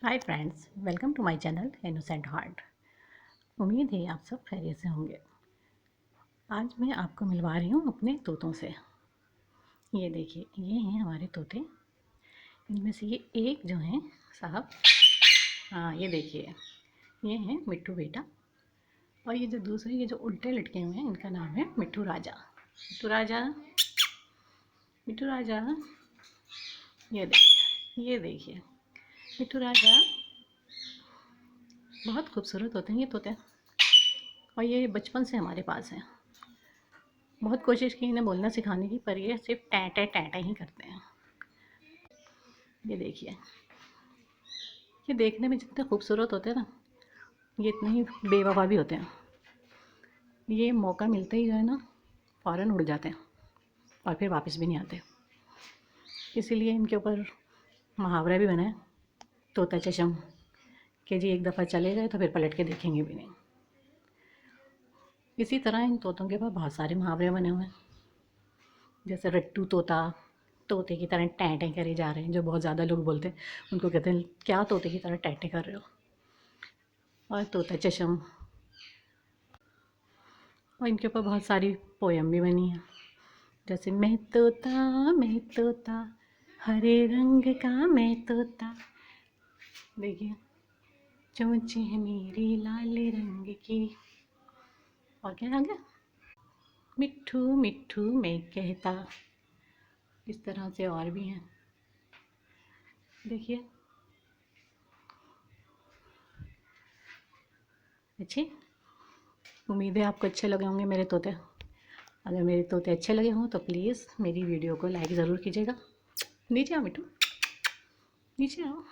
Hi friends, welcome to my channel innocent heart. उम्मीद है आप सब खैरियत से होंगे। आज मैं आपको मिलवा रही हूँ अपने तोतों से। ये देखिए, ये हैं हमारे तोते। इनमें से ये एक जो हैं साहब, हाँ ये देखिए, ये हैं मिट्ठू बेटा। और ये जो दूसरे, ये जो उल्टे लटके हुए हैं, इनका नाम है मिट्ठू राजा। मिट्ठू राजा, मिट्ठू राजा, ये देखिए मिट्ठू राजा। बहुत खूबसूरत होते हैं ये तोते। और ये बचपन से हमारे पास हैं। बहुत कोशिश की इन्हें बोलना सिखाने की, पर ये सिर्फ टैं टैं ही करते हैं। ये देखिए, ये देखने में जितने खूबसूरत होते हैं ना, ये इतने ही बेवफा भी होते हैं। ये मौका मिलते ही जो है ना, फ़ौरन उड़ जाते हैं और फिर वापस भी नहीं आते। इसीलिए इनके ऊपर मुहावरा भी बना है, तोता चशम, कि जी एक दफ़ा चले गए तो फिर पलट के देखेंगे भी नहीं। इसी तरह इन तोतों के पास बहुत सारे मुहावरे बने हुए हैं, जैसे रट्टू तोता, तोते की तरह टैं टैं करे जा रहे हैं। जो बहुत ज़्यादा लोग बोलते हैं, उनको कहते हैं क्या तोते की तरह टैं टैं कर रहे हो। और तोता चशम। और इनके ऊपर बहुत सारी पोयम भी बनी है, जैसे मैं तोता हरे रंग का मैं तोता, देखिए चोंच है मेरी लाल रंग की। और क्या आ गया, मिट्ठू मिट्ठू मैं कहता। इस तरह से और भी हैं, देखिए। अच्छे, उम्मीद है आपको अच्छे लगे होंगे मेरे तोते। अगर मेरे तोते अच्छे लगे हों तो प्लीज़ मेरी वीडियो को लाइक ज़रूर कीजिएगा। नीचे आओ मिट्टू, नीचे आओ।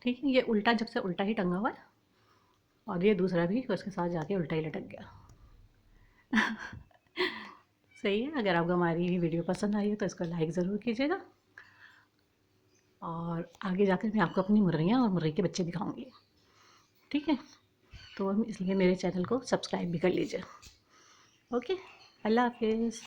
ठीक है, ये उल्टा, जब से उल्टा ही टंगा हुआ है, और ये दूसरा भी उसके साथ जाके उल्टा ही लटक गया। सही है। अगर आपको हमारी वीडियो पसंद आई हो तो इसको लाइक ज़रूर कीजिएगा। और आगे जाकर मैं आपको अपनी मुर्गियाँ और मुर्गी के बच्चे दिखाऊंगी। ठीक है, तो इसलिए मेरे चैनल को सब्सक्राइब भी कर लीजिए। ओके, अल्लाह हाफिज़।